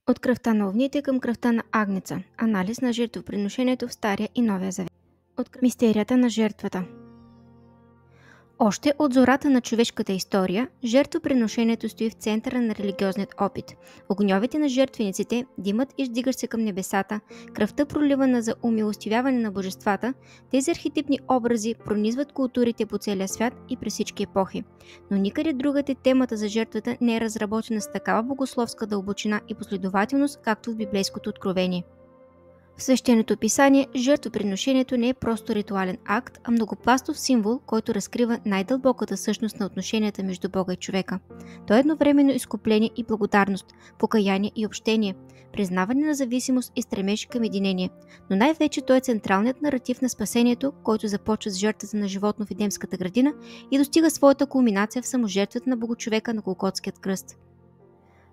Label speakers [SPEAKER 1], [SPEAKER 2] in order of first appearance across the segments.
[SPEAKER 1] От кръвта на овните към кръвта на агнеца. Анализ на жертвоприношението в Стария и Новия завет. Мистерията на жертвата. Още от зората на човешката история, жертвоприношението стои в центъра на религиозният опит. Огньовете на жертвениците, димът издигащ се към небесата, кръвта проливана за умилостивяване на божествата, тези архетипни образи пронизват културите по целия свят и през всички епохи. Но никъде другаде темата за жертвата не е разработена с такава богословска дълбочина и последователност, както в библейското откровение. В свещеното писание жертвоприношението не е просто ритуален акт, а многопластов символ, който разкрива най-дълбоката същност на отношенията между Бога и човека. То е едновременно изкупление и благодарност, покаяние и общение, признаване на зависимост и стремеж към единение. Но най-вече той е централният наратив на спасението, който започва с жертвата на животно в Едемската градина и достига своята кулминация в саможертвата на Богочовека на Голготският кръст.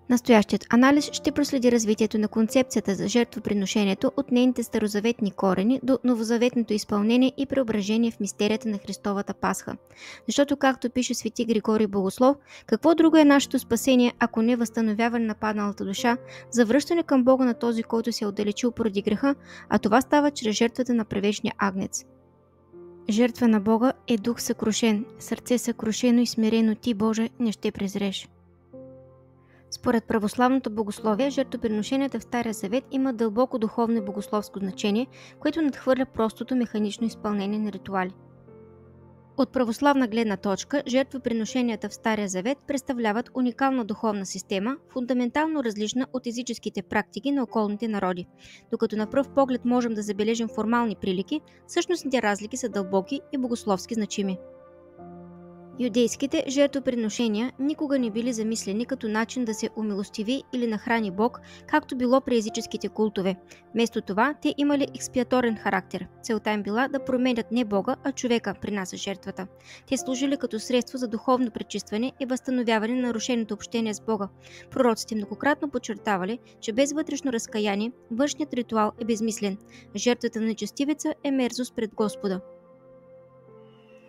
[SPEAKER 1] Настоящият анализ ще проследи развитието на концепцията за жертвоприношението от нейните старозаветни корени до новозаветното изпълнение и преображение в мистерията на Христовата Пасха. Защото, както пише свети Григорий Богослов, какво друго е нашето спасение, ако не възстановяване на падналата душа, завръщане към Бога на този, който се е отдалечил поради греха, а това става чрез жертвата на праведния агнец. Жертва на Бога е дух съкрушен, сърце съкрушено и смирено ти, Боже, не ще презреш. Според православното богословие, жертвоприношенията в Стария завет има дълбоко духовно и богословско значение, което надхвърля простото механично изпълнение на ритуали. От православна гледна точка, жертвоприношенията в Стария завет представляват уникална духовна система, фундаментално различна от езическите практики на околните народи. Докато на пръв поглед можем да забележим формални прилики, същностните разлики са дълбоки и богословски значими. Юдейските жертвоприношения никога не били замислени като начин да се умилостиви или нахрани Бог, както било при езическите култове. Вместо това, те имали експиаторен характер. Целта им била да променят не Бога, а човека принася жертвата. Те служили като средство за духовно пречистване и възстановяване на нарушеното общение с Бога. Пророците многократно подчертавали, че без вътрешно разкаяние, външният ритуал е безмислен. Жертвата на нечестивеца е мерзост пред Господа.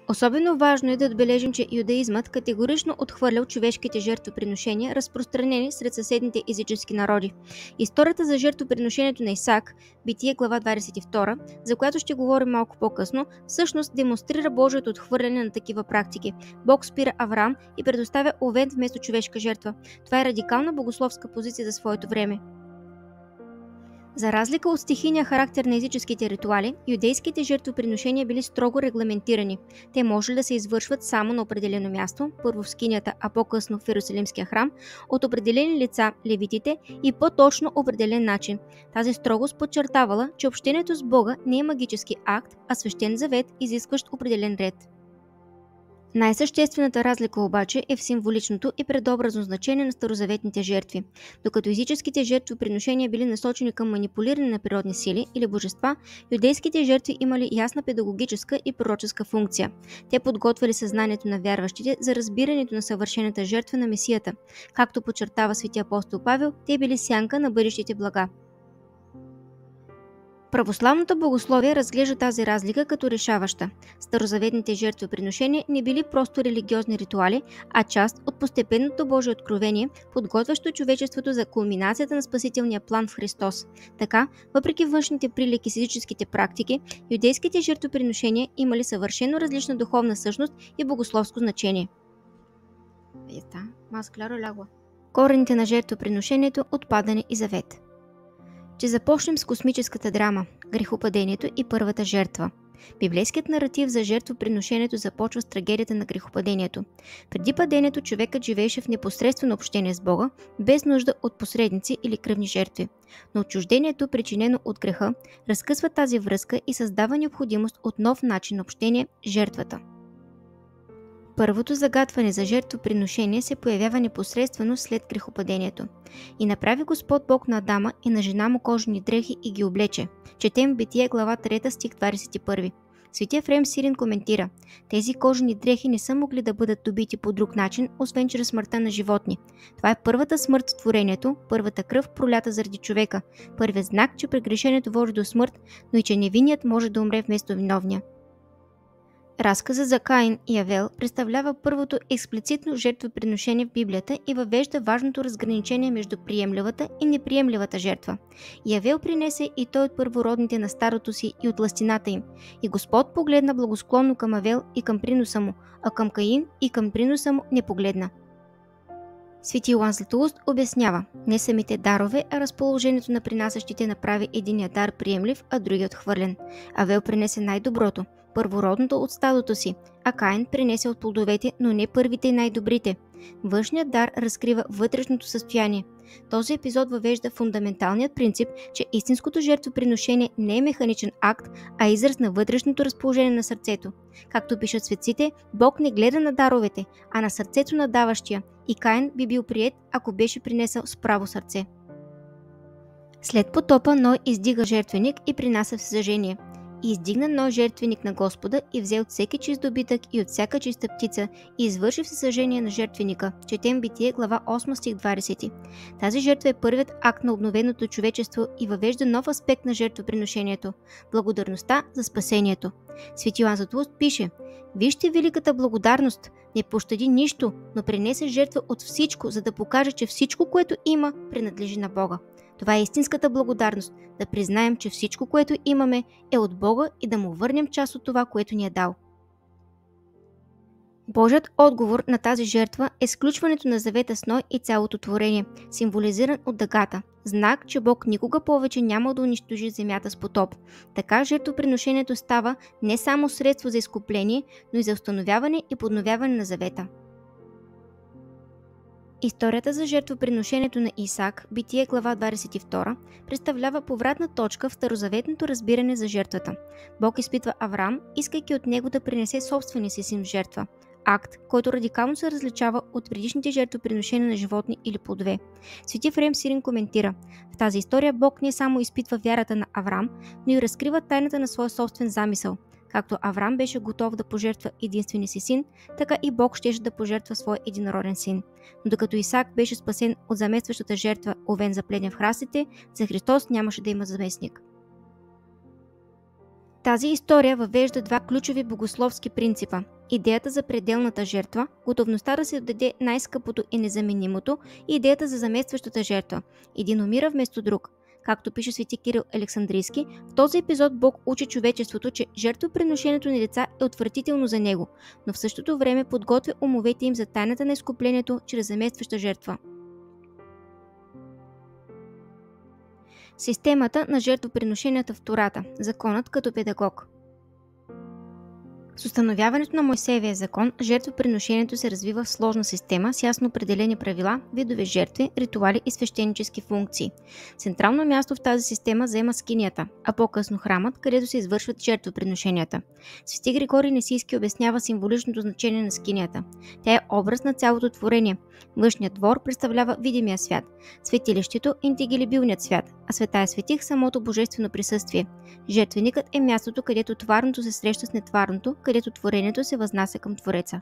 [SPEAKER 1] Особено важно е да отбележим, че юдаизмът категорично отхвърлял човешките жертвоприношения, разпространени сред съседните езически народи. Историята за жертвоприношението на Исаак, Битие глава 22, за която ще говорим малко по-късно, всъщност демонстрира Божието отхвърляне на такива практики. Бог спира Авраам и предоставя овен вместо човешка жертва. Това е радикална богословска позиция за своето време. За разлика от стихийния характер на езическите ритуали, юдейските жертвоприношения били строго регламентирани. Те можели да се извършват само на определено място, първо в скинията, а по-късно в Иерусалимския храм, от определени лица, левитите, и по-точно определен начин. Тази строгост подчертавала, че общението с Бога не е магически акт, а свещен завет, изискващ определен ред. Най-съществената разлика обаче е в символичното и предобразно значение на старозаветните жертви. Докато езическите жертвоприношения били насочени към манипулиране на природни сили или божества, юдейските жертви имали ясна педагогическа и пророческа функция. Те подготвяли съзнанието на вярващите за разбирането на съвършената жертва на Месията. Както подчертава свети апостол Павел, те били сянка на бъдещите блага. Православното богословие разглежда тази разлика като решаваща. Старозаветните жертвоприношения не били просто религиозни ритуали, а част от постепенното Божие откровение, подготвящо човечеството за кулминацията на спасителния план в Христос. Така, въпреки външните прилики с езическите практики, юдейските жертвоприношения имали съвършено различна духовна същност и богословско значение. Корените на жертвоприношението, отпадане и завет. Ще започнем с космическата драма – грехопадението и първата жертва. Библейският наратив за жертвоприношението започва с трагедията на грехопадението. Преди падението човекът живееше в непосредствено общение с Бога, без нужда от посредници или кръвни жертви. Но отчуждението, причинено от греха, разкъсва тази връзка и създава необходимост от нов начин на общение – жертвата. Първото загатване за жертвоприношение се появява непосредствено след грехопадението. И направи Господ Бог на Адама и на жена му кожени дрехи и ги облече. Четем Битие глава 3 стих 21. Свети Ефрем Сирин коментира: тези кожени дрехи не са могли да бъдат добити по друг начин, освен чрез смъртта на животни. Това е първата смърт в творението, първата кръв пролята заради човека, първият знак, че прегрешението води до смърт, но и че невинният може да умре вместо виновния. Разказът за Каин и Авел представлява първото експлицитно жертвоприношение в Библията и въвежда важното разграничение между приемливата и неприемливата жертва. И Авел принесе и той от първородните на старото си и от лъстината им. И Господ погледна благосклонно към Авел и към приноса му, а към Каин и към приноса му не погледна. Свети Йоан Златоуст обяснява: не самите дарове, а разположението на принасящите направи единия дар приемлив, а другият отхвърлен. Авел принесе най-доброто, първородното от стадото си, а Каин принесе от плодовете, но не първите и най-добрите. Външният дар разкрива вътрешното състояние. Този епизод въвежда фундаменталният принцип, че истинското жертвоприношение не е механичен акт, а израз на вътрешното разположение на сърцето. Както пишат светците, Бог не гледа на даровете, а на сърцето на даващия, и Каин би бил приет, ако беше принесъл с право сърце. След потопа Ной издига жертвеник и принася всесъжение. И издигна Ной жертвеник на Господа и взе от всеки чист добитък и от всяка чиста птица и извърши всесъжение на жертвеника. Четем Битие, глава 8, стих 20. Тази жертва е първият акт на обновеното човечество и въвежда нов аспект на жертвоприношението – благодарността за спасението. Свети Йоан Златоуст пише: вижте великата благодарност, не пощади нищо, но принесе жертва от всичко, за да покаже, че всичко, което има, принадлежи на Бога. Това е истинската благодарност, да признаем, че всичко, което имаме, е от Бога и да му върнем част от това, което ни е дал. Божият отговор на тази жертва е сключването на завета с Ной и цялото творение, символизиран от дъгата, знак, че Бог никога повече няма да унищожи земята с потоп. Така жертвоприношението става не само средство за изкупление, но и за установяване и подновяване на завета. Историята за жертвоприношението на Исак, Битие глава 22, представлява повратна точка в старозаветното разбиране за жертвата. Бог изпитва Авраам, искайки от него да принесе собствения си син в жертва. Акт, който радикално се различава от предишните жертвоприношения на животни или плодове. Свети Ефрем Сирин коментира: в тази история Бог не само изпитва вярата на Авраам, но и разкрива тайната на своя собствен замисъл. Както Авраам беше готов да пожертва единствения си син, така и Бог щеше да пожертва своя единороден син. Но докато Исак беше спасен от заместващата жертва, овен запледен в храстите, за Христос нямаше да има заместник. Тази история въвежда два ключови богословски принципа – идеята за пределната жертва, готовността да се отдаде най-скъпото и незаменимото, и идеята за заместващата жертва – един умира вместо друг. Както пише свети Кирил Александрийски, в този епизод Бог учи човечеството, че жертвоприношението на деца е отвратително за него, но в същото време подготвя умовете им за тайната на изкуплението чрез заместваща жертва. Системата на жертвоприношенията в Тората – законът като педагог. С установяването на Мойсеевия закон, жертвоприношението се развива в сложна система с ясно определени правила, видове жертви, ритуали и свещенически функции. Централно място в тази система заема скинията, а по-късно храмът, където се извършват жертвоприношенията. Свети Григорий Нисийски обяснява символичното значение на скинията. Тя е образ на цялото творение. Външният двор представлява видимия свят, светилището – интегилибилният свят, а Светая Светих – самото божествено присъствие. Жертвеникът е мястото, където тварното се среща с нетварното, където творението се възнася към Твореца.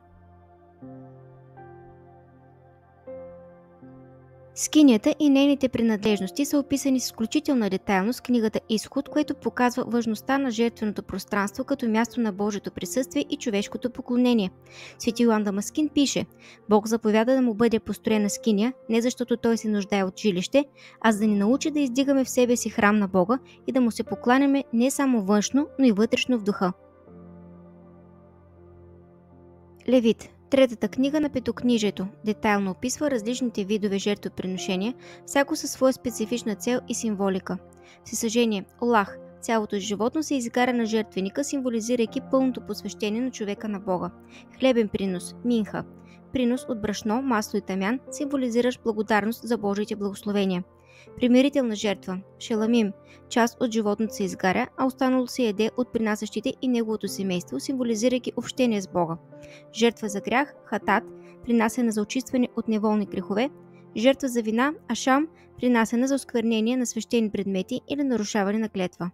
[SPEAKER 1] Скинията и нейните принадлежности са описани с изключителна детайлност в книгата Изход, което показва важността на жертвеното пространство като място на Божието присъствие и човешкото поклонение. Свети Йоан Дамаскин пише: Бог заповяда да му бъде построена скиния, не защото той се нуждае от жилище, а за да ни научи да издигаме в себе си храм на Бога и да му се покланяме не само външно, но и вътрешно в духа. Левит, третата книга на Петокнижието, детайлно описва различните видове жертвоприношения, всяко със своя специфична цел и символика. Всесъжение, Олах, цялото животно се изгаря на жертвеника, символизирайки пълното посвещение на човека на Бога. Хлебен принос, Минха, принос от брашно, масло и тамян, символизиращ благодарност за Божиите благословения. Примирителна жертва, Шеламим, част от животното се изгаря, а останало се яде от принасящите и неговото семейство, символизирайки общение с Бога. Жертва за грях, Хатат, принасена за очистване от неволни грехове. Жертва за вина, Ашам, принасена за осквернение на свещени предмети или нарушаване на клетва.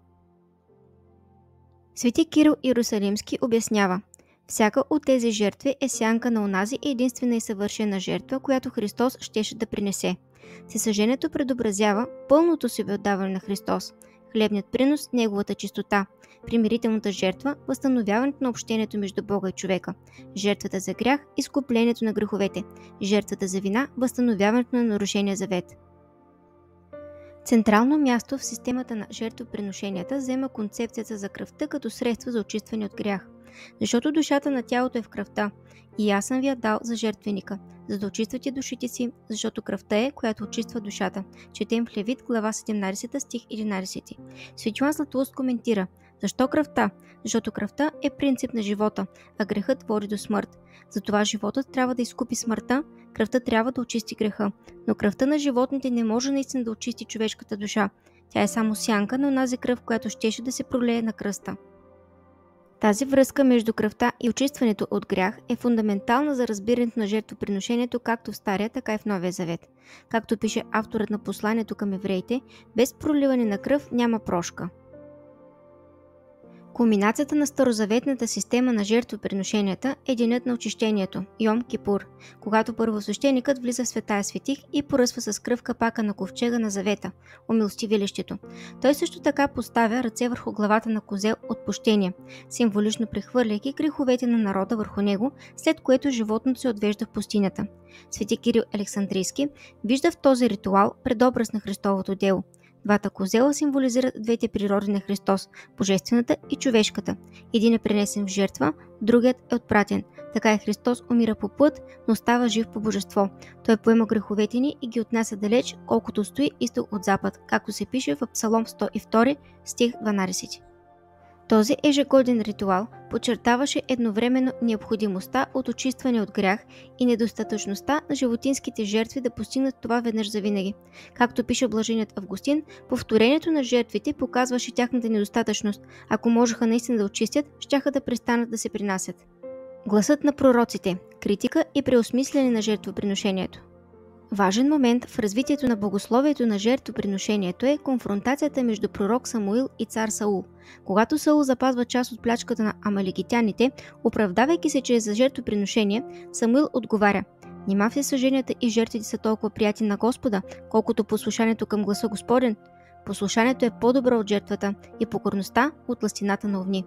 [SPEAKER 1] Свети Кирил Иерусалимски обяснява: всяка от тези жертви е сянка на онази единствена и съвършена жертва, която Христос щеше да принесе. Всесъжението предобразява пълното себеотдаване на Христос. хлебният принос, неговата чистота, примирителната жертва, възстановяването на общението между Бога и човека, жертвата за грях, изкуплението на греховете, жертвата за вина, възстановяването на нарушения завет. Централно място в системата на жертвоприношенията взема концепцията за кръвта като средство за очистване от грях. Защото душата на тялото е в кръвта. И аз съм ви я дал за жертвеника, за да очиствате душите си, защото кръвта е, която очиства душата. Четем в Левит, глава 17, стих 11. Свети Йоан Златоуст коментира: защо кръвта? Защото кръвта е принцип на живота, а грехът води до смърт. Затова животът трябва да изкупи смъртта, кръвта трябва да очисти греха. Но кръвта на животните не може наистина да очисти човешката душа. Тя е само сянка на онази кръв, която щеше да се пролее на кръста. Тази връзка между кръвта и очистването от грях е фундаментална за разбирането на жертвоприношението както в Стария, така и в Новия завет. Както пише авторът на посланието към евреите, без проливане на кръв няма прошка. Кулминацията на старозаветната система на жертвоприношенията е денят на очищението – Йом Кипур, когато първосвещеникът влиза в Светая светих и поръсва с кръв капака на ковчега на завета – умилостивилището. Той също така поставя ръце върху главата на козел отпущение, символично прехвърляйки греховете на народа върху него, след което животното се отвежда в пустинята. Свети Кирил Александрийски вижда в този ритуал предобраз на Христовото дело. Двата козела символизират двете природи на Христос – божествената и човешката. Един е пренесен в жертва, другият е отпратен. Така и Христос умира по път, но става жив по божество. Той поема греховете ни и ги отнася далеч, колкото стои изток от запад, както се пише в Псалом 102, стих 12. Този ежегоден ритуал подчертаваше едновременно необходимостта от очистване от грях и недостатъчността на животинските жертви да постигнат това веднъж завинаги. Както пише блаженият Августин, повторението на жертвите показваше тяхната недостатъчност. Ако можеха наистина да очистят, щяха да престанат да се принасят. Гласът на пророците – критика и преосмислене на жертвоприношението. Важен момент в развитието на богословието на жертвоприношението е конфронтацията между пророк Самуил и цар Саул. Когато Саул запазва част от плячката на амаликитяните, оправдавайки се, че е за жертвоприношение, Самуил отговаря: нима всесъженията и жертвите са толкова приятни на Господа, колкото послушанието към гласа Господен? Послушанието е по-добро от жертвата и покорността от лъстината на огни.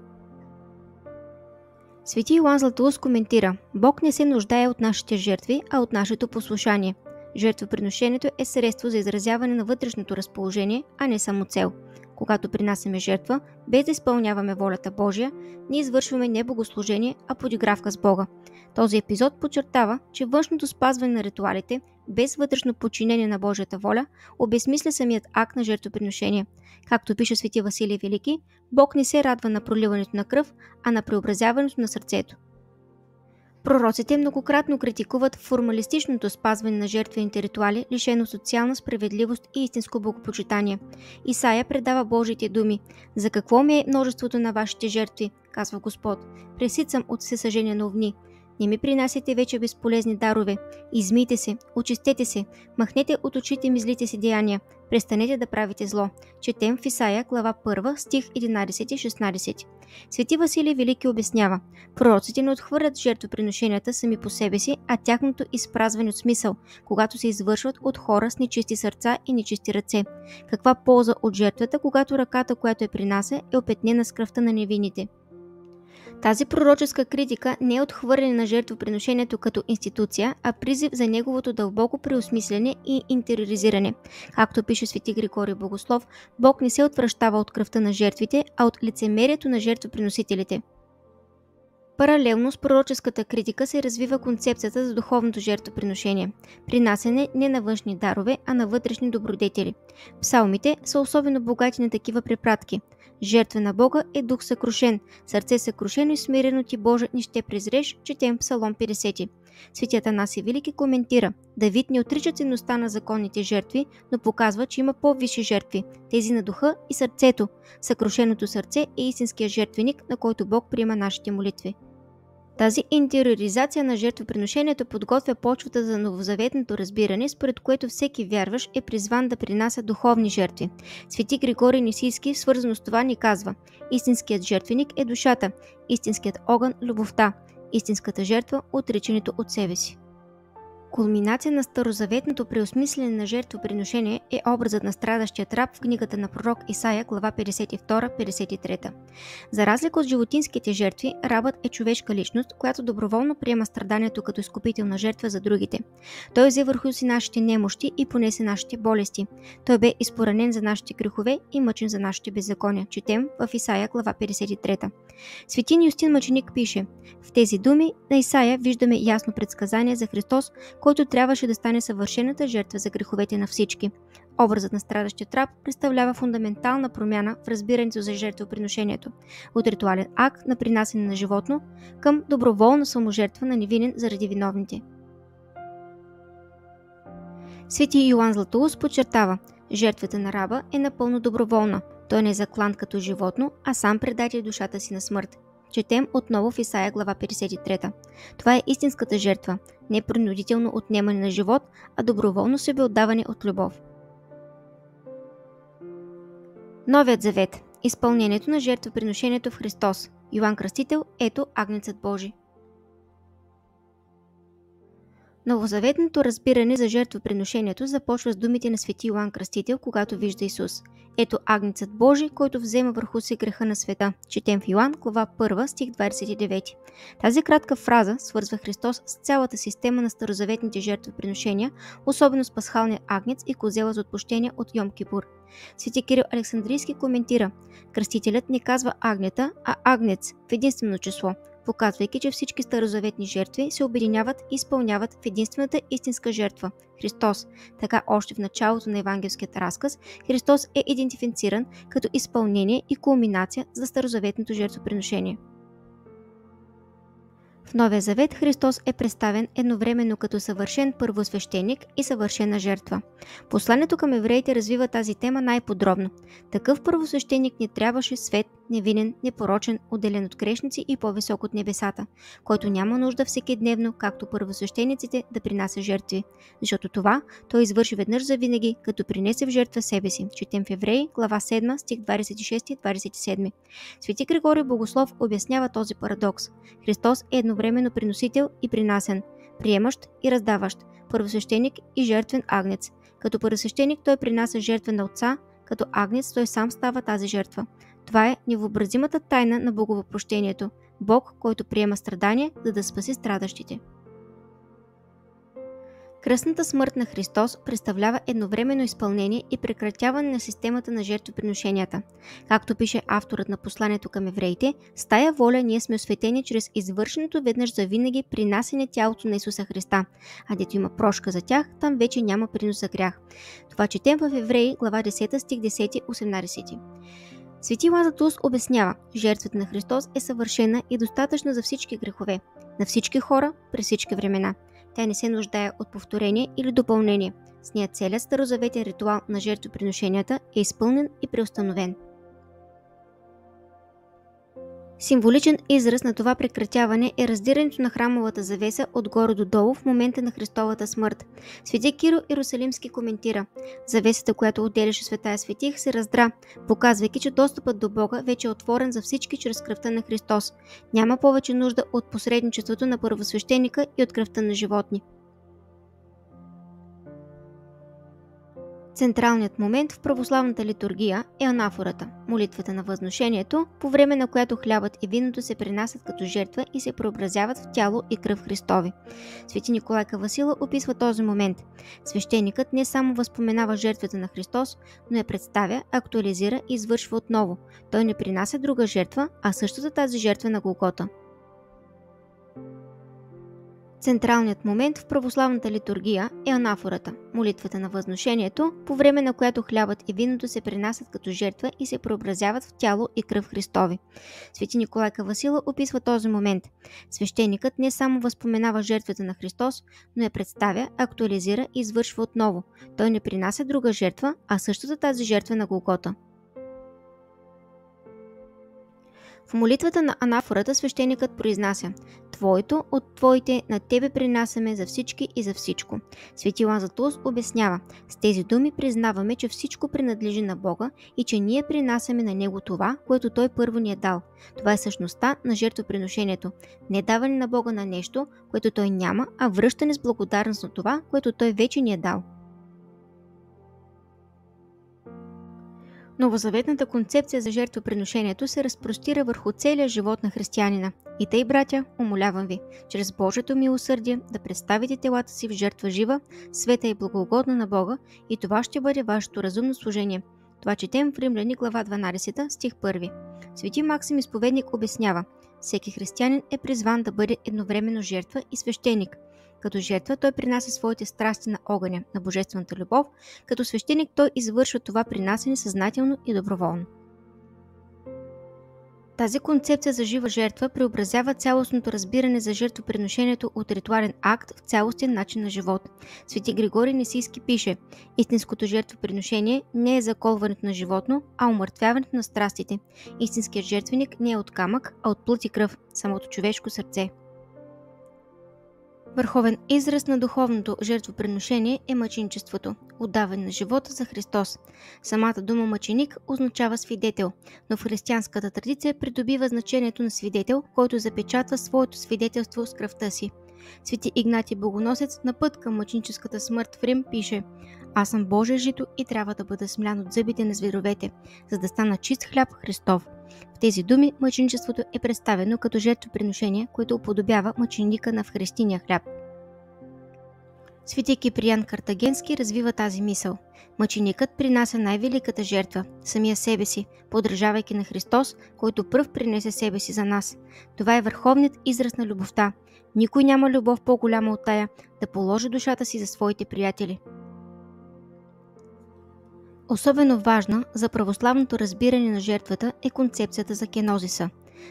[SPEAKER 1] Свети Йоан Златоуст коментира: Бог не се нуждае от нашите жертви, а от нашето послушание. Жертвоприношението е средство за изразяване на вътрешното разположение, а не само цел. Когато принасяме жертва, без да изпълняваме волята Божия, ние извършваме не богослужение, а подигравка с Бога. Този епизод подчертава, че външното спазване на ритуалите, без вътрешно подчинение на Божията воля, обезсмисля самият акт на жертвоприношение. Както пише свети Василий Велики, Бог не се радва на проливането на кръв, а на преобразяването на сърцето. Пророците многократно критикуват формалистичното спазване на жертвените ритуали, лишено социална справедливост и истинско богопочитание. Исаия предава Божиите думи: „За какво ми е множеството на вашите жертви, казва Господ. Пресит съм от всесъжение на овни. Не ми принасяте вече безполезни дарове. Измийте се, очистете се, махнете от очите ми злите си деяния, престанете да правите зло“. Четем в Исаия, глава 1, стих 11-16. Свети Василий Велики обяснява: пророците не отхвърлят жертвоприношенията сами по себе си, а тяхното изпразване от смисъл, когато се извършват от хора с нечисти сърца и нечисти ръце. Каква полза от жертвата, когато ръката, която я принася, е опетнена с кръвта на невинните? Тази пророческа критика не е отхвърляне на жертвоприношението като институция, а призив за неговото дълбоко преосмислене и интериоризиране. Както пише свети Григорий Богослов, Бог не се отвращава от кръвта на жертвите, а от лицемерието на жертвоприносителите. Паралелно с пророческата критика се развива концепцията за духовното жертвоприношение – принасяне не на външни дарове, а на вътрешни добродетели. Псалмите са особено богати на такива препратки. Жертва на Бога е дух съкрушен, сърце съкрушено и смирено ти, Боже, не ще презреш, четем Псалом 50. Свети Атанасий Велики коментира: Давид не отрича ценността на законните жертви, но показва, че има по-висши жертви, тези на духа и сърцето. Съкрушеното сърце е истинския жертвеник, на който Бог приема нашите молитви. Тази интериоризация на жертвоприношението подготвя почвата за новозаветното разбиране, според което всеки вярващ е призван да принася духовни жертви. Свети Григорий Нисийски, свързано с това, ни казва: истинският жертвеник е душата, истинският огън – любовта, истинската жертва – отричането от себе си. Кулминация на старозаветното преосмислене на жертвоприношение е образът на страдащия раб в книгата на пророк Исаия, глава 52-53. За разлика от животинските жертви, рабът е човешка личност, която доброволно приема страданието като изкупителна жертва за другите. Той взе върху си нашите немощи и понесе нашите болести. Той бе изпоранен за нашите грехове и мъчен за нашите беззакония. Четем в Исаия, глава 53. Светин Юстин Мъченик пише: в тези думи на Исаия виждаме ясно предсказание за Христос, който трябваше да стане съвършената жертва за греховете на всички. Образът на страдащия раб представлява фундаментална промяна в разбирането за жертвоприношението, от ритуален акт на принасяне на животно към доброволна саможертва на невинен заради виновните. Свети Йоан Златоуст подчертава: жертвата на раба е напълно доброволна. Той не е заклан като животно, а сам предаде душата си на смърт. Четем отново в Исаия, глава 53. Това е истинската жертва, не принудително отнемане на живот, а доброволно себеотдаване от любов. Новият завет. Изпълнението на жертвоприношението в Христос. Йоан Кръстител, ето агнецът Божий. Новозаветното разбиране за жертвоприношението започва с думите на свети Йоан Кръстител, когато вижда Исус. Ето агнецът Божий, който взема върху си греха на света. Четем в Йоан, глава 1, стих 29. Тази кратка фраза свързва Христос с цялата система на старозаветните жертвоприношения, особено с пасхалния агнец и козела за отпущение от Йом Кипур. Свети Кирил Александрийски коментира: кръстителят не казва агнета, а агнец в единствено число, показвайки, че всички старозаветни жертви се обединяват и изпълняват в единствената истинска жертва – Христос. Така още в началото на евангелският разказ Христос е идентифициран като изпълнение и кулминация за старозаветното жертвоприношение. В Новия завет Христос е представен едновременно като съвършен първосвещеник и съвършена жертва. Посланието към евреите развива тази тема най-подробно. Такъв първосвещеник не трябваше свет, невинен, непорочен, отделен от грешници и по-висок от небесата, който няма нужда всекидневно, както първосвещениците, да принася жертви, защото това той извърши веднъж завинаги, като принесе в жертва себе си. Четем в Евреи, глава 7, стих 26-27. Свети Григорий Богослов обяснява този парадокс. Христос е едновременно приносител и принасен, приемащ и раздаващ, първосвещеник и жертвен агнец. Като първосвещеник той принася жертва на Отца, като агнец той сам става тази жертва. Това е невъобразимата тайна на боговъплощението – Бог, който приема страдание, за да спаси страдащите. Кръстната смърт на Христос представлява едновременно изпълнение и прекратяване на системата на жертвоприношенията. Както пише авторът на посланието към евреите, с тая воля ние сме осветени чрез извършеното веднъж завинаги принасяне тялото на Исуса Христа, а дето има прошка за тях, там вече няма принос за грях. Това четем в Евреи, глава 10, стих 10-18. Свети Йоан Златоуст обяснява: жертвата на Христос е съвършена и достатъчна за всички грехове, на всички хора, през всички времена. Тя не се нуждае от повторение или допълнение. С нея целият старозаветен ритуал на жертвоприношенията е изпълнен и преустановен. Символичен израз на това прекратяване е раздирането на храмовата завеса отгоре до долу в момента на Христовата смърт. Свети Кирил Иерусалимски коментира: завесата, която отделяше Светая Светих, се раздра, показвайки, че достъпът до Бога вече е отворен за всички чрез кръвта на Христос. Няма повече нужда от посредничеството на първосвещеника и от кръвта на животни. Централният момент в православната литургия е анафората, молитвата на възношението, по време на която хлябът и виното се принасят като жертва и се преобразяват в тяло и кръв Христови. Свети Николай Кавасила описва този момент. Свещеникът не само възпоменава жертвата на Христос, но я представя, актуализира и извършва отново. Той не принася друга жертва, а същата тази жертва на Голгота. Централният момент в православната литургия е анафората, молитвата на възношението, по време на която хлябът и виното се принасят като жертва и се преобразяват в тяло и кръв Христови. Свети Николай Кавасила описва този момент. Свещеникът не само възпоменава жертвата на Христос, но я представя, актуализира и извършва отново. Той не принася друга жертва, а същата тази жертва на Голгота. В молитвата на анафората свещеникът произнася: твоето, от твоите на тебе принасяме за всички и за всичко. Свети Йоан Златоуст обяснява: с тези думи признаваме, че всичко принадлежи на Бога и че ние принасяме на Него това, което Той първо ни е дал. Това е същността на жертвоприношението. Не даване на Бога на нещо, което Той няма, а връщане с благодарност на това, което Той вече ни е дал. Новозаветната концепция за жертвоприношението се разпростира върху целия живот на християнина. И тъй, братя, умолявам ви, чрез Божието милосърдие да представите телата си в жертва жива, света и благоугодна на Бога, и това ще бъде вашето разумно служение. Това четем в Римляни глава 12, стих 1. Свети Максим Изповедник обяснява: всеки християнин е призван да бъде едновременно жертва и свещеник. Като жертва той принася своите страсти на огъня, на божествената любов. Като свещеник той извършва това принасяне съзнателно и доброволно. Тази концепция за жива жертва преобразява цялостното разбиране за жертвоприношението от ритуален акт в цялостен начин на живот. Свети Григорий Нисийски пише: истинското жертвоприношение не е заколването на животно, а умъртвяването на страстите. Истинският жертвеник не е от камък, а от плът и кръв, самото човешко сърце. Върховен израз на духовното жертвоприношение е мъченичеството, отдаване на живота за Христос. Самата дума мъченик означава свидетел, но в християнската традиция придобива значението на свидетел, който запечатва своето свидетелство с кръвта си. Свети Игнатий Богоносец на път към мъченическата смърт в Рим пише: аз съм Божие жито и трябва да бъда смлян от зъбите на зверовете, за да стана чист хляб Христов. В тези думи мъченичеството е представено като жертвоприношение, което уподобява мъченика на вхристиния хляб. Свети Киприян Картагенски развива тази мисъл. Мъченикът принася най-великата жертва, самия себе си, подражавайки на Христос, който пръв принесе себе си за нас. Това е върховният израз на любовта. Никой няма любов по-голяма от тая да положи душата си за своите приятели. Особено важна за православното разбиране на жертвата е концепцията за кенозиса.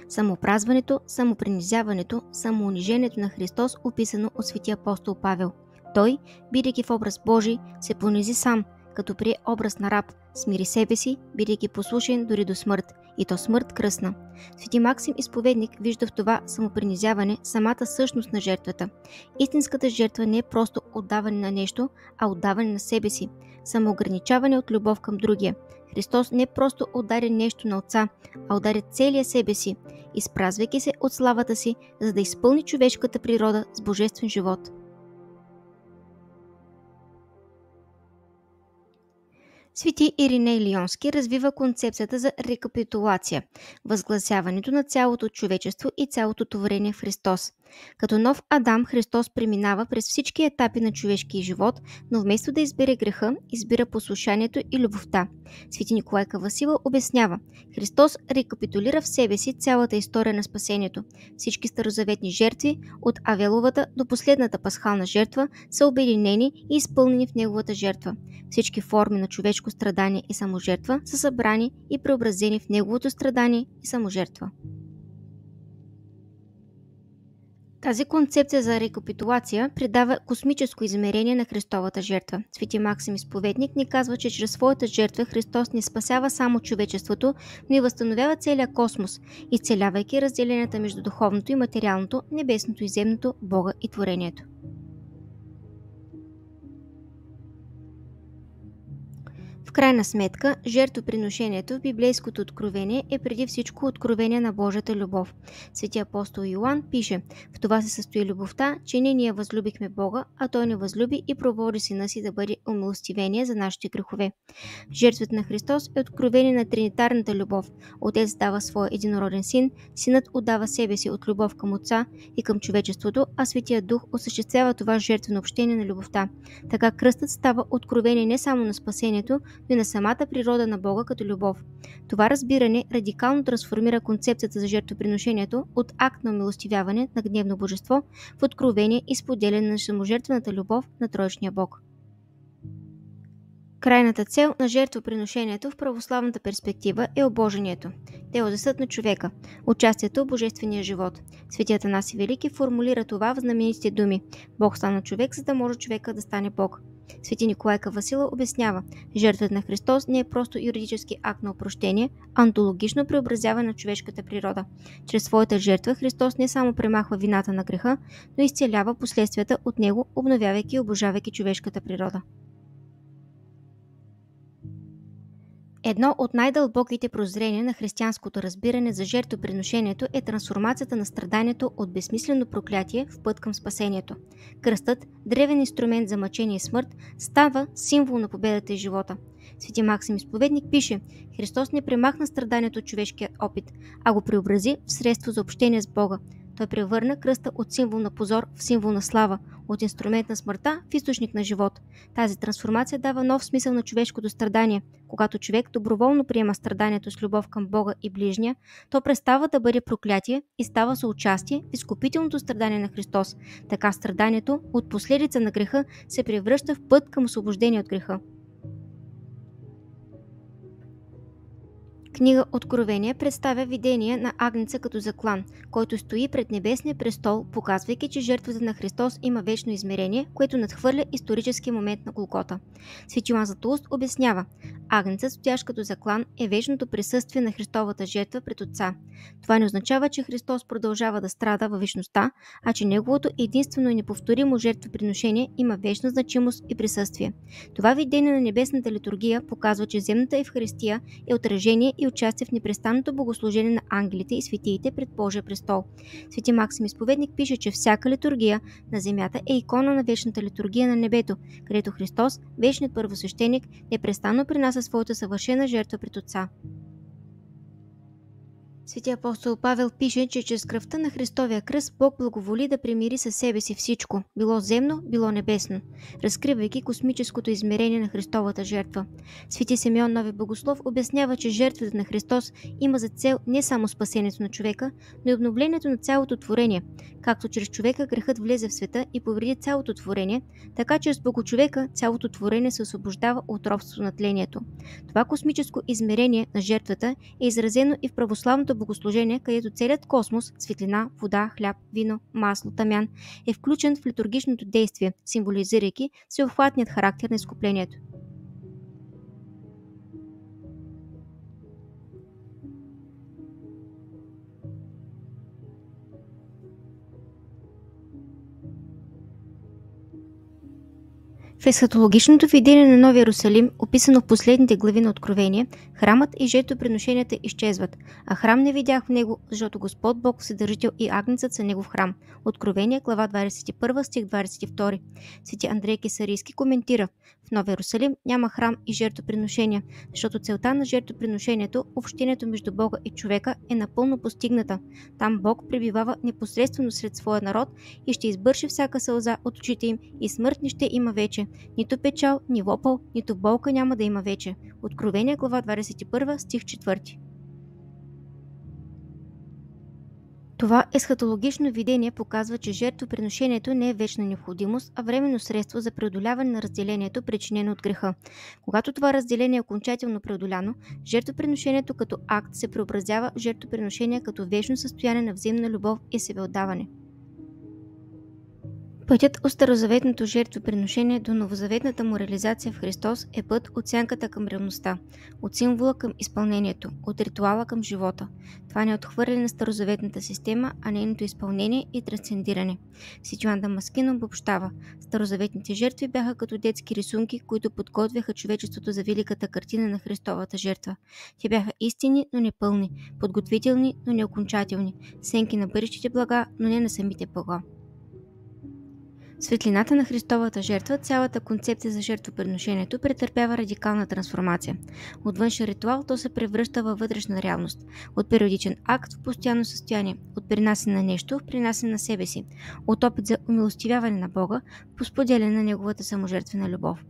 [SPEAKER 1] Самопразването, самопринизяването, самоунижението на Христос, описано от светия апостол Павел. Той, бидейки в образ Божий, се понизи сам, като прие образ на раб, смири себе си, бидейки послушен дори до смърт, и то смърт кръстна. Свети Максим Изповедник вижда в това самопринизяване самата същност на жертвата. Истинската жертва не е просто отдаване на нещо, а отдаване на себе си, самоограничаване от любов към другия. Христос не просто отдаде нещо на Отца, а отдаде целия себе си, изпразвайки се от славата си, за да изпълни човешката природа с божествен живот. Свети Ириней Лионски развива концепцията за рекапитулация, възгласяването на цялото човечество и цялото творение в Христос. Като нов Адам, Христос преминава през всички етапи на човешкия живот, но вместо да избере греха, избира послушанието и любовта. Свети Николай Кавасила обяснява: Христос рекапитулира в себе си цялата история на спасението. Всички старозаветни жертви, от Авеловата до последната пасхална жертва, са обединени и изпълнени в Неговата жертва. Всички форми на човешко страдание и саможертва са събрани и преобразени в Неговото страдание и саможертва. Тази концепция за рекапитулация придава космическо измерение на Христовата жертва. Свети Максим Изповедник ни казва, че чрез своята жертва Христос не спасява само човечеството, но и възстановява целия космос, изцелявайки разделенията между духовното и материалното, небесното и земното, Бога и творението. В крайна сметка, жертвоприношението в библейското откровение е преди всичко откровение на Божията любов. Свети апостол Йоан пише: в това се състои любовта, че не ние възлюбихме Бога, а Той ни възлюби и проводи Сина си да бъде умилостивение за нашите грехове. Жертвата на Христос е откровение на тринитарната любов. Отец дава своя единороден Син, Синът отдава себе си от любов към Отца и към човечеството, а Светия Дух осъществява това жертвено общение на любовта. Така кръстът става откровение не само на спасението, но и на самата природа на Бога като любов. Това разбиране радикално трансформира концепцията за жертвоприношението от акт на умилостивяване на гневно божество в откровение и споделяне на саможертвената любов на Троичния Бог. Крайната цел на жертвоприношението в православната перспектива е обожението, теодесът на човека, участието в божествения живот. Свети Атанаси Велики формулира това в знаменитите думи: Бог стана човек, за да може човека да стане Бог. Свети Николай Кавасила обяснява, жертвата на Христос не е просто юридически акт на опрощение, а онтологично преобразяване на човешката природа. Чрез своята жертва Христос не само премахва вината на греха, но изцелява последствията от него, обновявайки и обожавайки човешката природа. Едно от най-дълбоките прозрения на християнското разбиране за жертвоприношението е трансформацията на страданието от безсмислено проклятие в път към спасението. Кръстът, древен инструмент за мъчение и смърт, става символ на победата и живота. Свети Максим Изповедник пише: Христос не премахна страданието от човешкия опит, а го преобрази в средство за общение с Бога. Той превърна кръста от символ на позор в символ на слава, от инструмент на смъртта в източник на живот. Тази трансформация дава нов смисъл на човешкото страдание. Когато човек доброволно приема страданието с любов към Бога и ближния, то престава да бъде проклятие и става съучастие в изкупителното страдание на Христос. Така страданието от последица на греха се превръща в път към освобождение от греха. Книга Откровение представя видение на Агнеца като заклан, който стои пред небесния престол, показвайки, че жертвата на Христос има вечно измерение, което надхвърля историческия момент на Голгота. Свети Йоан Златоуст обяснява: Агнецът, стоящ като заклан, е вечното присъствие на Христовата жертва пред Отца. Това не означава, че Христос продължава да страда във вечността, а че неговото единствено и неповторимо жертвоприношение има вечна значимост и присъствие. Това видение на небесната литургия показва, че земната Евхаристия е отражение и участие в непрестанното богослужение на ангелите и светиите пред Божия престол. Свети Максим Изповедник пише, че всяка литургия на земята е икона на вечната литургия на небето, където Христос, вечният първосвещеник, непрестанно принася своята съвършена жертва пред Отца. Свети апостол Павел пише, че чрез кръвта на Христовия кръст Бог благоволи да примири със себе си всичко, било земно, било небесно, разкривайки космическото измерение на Христовата жертва. Свети Симеон Нови Богослов обяснява, че жертвата на Христос има за цел не само спасението на човека, но и обновлението на цялото творение. Както чрез човека грехът влезе в света и повреди цялото творение, така чрез Богочовека цялото творение се освобождава от робството на тлението. Това космическо измерение на жертвата е изразено и в православното богослужение, където целият космос, светлина, вода, хляб, вино, масло, тамян е включен в литургичното действие, символизирайки всеобхватният характер на изкуплението. В есхатологичното видение на Новия Йерусалим, описано в последните глави на Откровение, храмът и жертвоприношенията изчезват, а храм не видях в него, защото Господ Бог Вседържител и Агнецът са негов храм. Откровение, глава 21, стих 22. Свети Андрей Кесарийски коментира: в Новия Йерусалим няма храм и жертвоприношения, защото целта на жертвоприношението, общението между Бога и човека, е напълно постигната. Там Бог пребивава непосредствено сред своя народ и ще избърши всяка сълза от очите им и смърт не ще има вече. Нито печал, ни вопъл, нито болка няма да има вече. Откровение, глава 21, стих 4. Това есхатологично видение показва, че жертвоприношението не е вечна необходимост, а временно средство за преодоляване на разделението, причинено от греха. Когато това разделение е окончателно преодоляно, жертвоприношението като акт се преобразява в жертвоприношение като вечно състояние на взаимна любов и себеотдаване. Пътят от старозаветното жертвоприношение до новозаветната му реализация в Христос е път от сянката към реалността, от символа към изпълнението, от ритуала към живота. Това не е отхвърляне на старозаветната система, а нейното изпълнение и трансцендиране. Свети Йоан Дамаскин обобщава: старозаветните жертви бяха като детски рисунки, които подготвяха човечеството за великата картина на Христовата жертва. Те бяха истини, но не пълни, подготвителни, но не окончателни, сенки на бъдещите блага, но не на самите блага. Светлината на Христовата жертва, цялата концепция за жертвоприношението претърпява радикална трансформация. От външен ритуал то се превръща във вътрешна реалност, от периодичен акт в постоянно състояние, от принасене на нещо в принасене на себе си, от опит за умилостивяване на Бога по споделяне на Неговата саможертвена любов.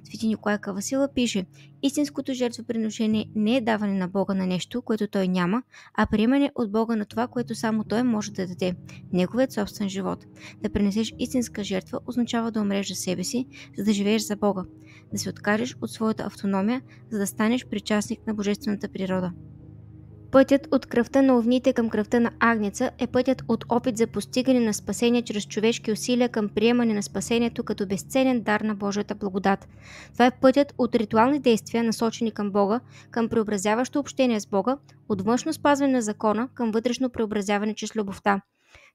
[SPEAKER 1] Свети Николай Кавасила пише: истинското жертвоприношение не е даване на Бога на нещо, което Той няма, а приемане от Бога на това, което само Той може да даде – Неговият собствен живот. Да принесеш истинска жертва означава да умреш за себе си, за да живееш за Бога, да се откажеш от своята автономия, за да станеш причастник на божествената природа. Пътят от кръвта на овните към кръвта на агнеца е пътят от опит за постигане на спасение чрез човешки усилия към приемане на спасението като безценен дар на Божията благодат. Това е пътят от ритуални действия, насочени към Бога, към преобразяващо общение с Бога, от външно спазване на закона към вътрешно преобразяване чрез любовта.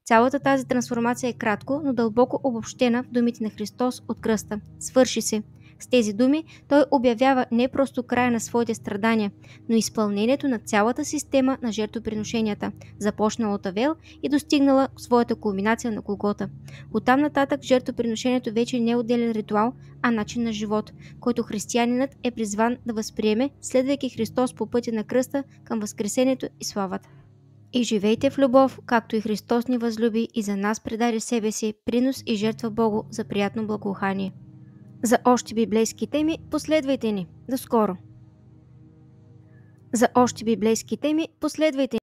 [SPEAKER 1] Цялата тази трансформация е кратко, но дълбоко обобщена в думите на Христос от кръста. Свърши се. С тези думи той обявява не просто края на своите страдания, но изпълнението на цялата система на жертвоприношенията, започнала от Авел и достигнала своята кулминация на Голгота. Оттам нататък жертвоприношението вече не е отделен ритуал, а начин на живот, който християнинът е призван да възприеме, следвайки Христос по пътя на кръста към възкресението и славата. И живейте в любов, както и Христос ни възлюби и за нас предаде себе си, принос и жертва Богу за приятно благоухание. За още библейски теми последвайте ни. До скоро! За още библейски теми последвайте ни.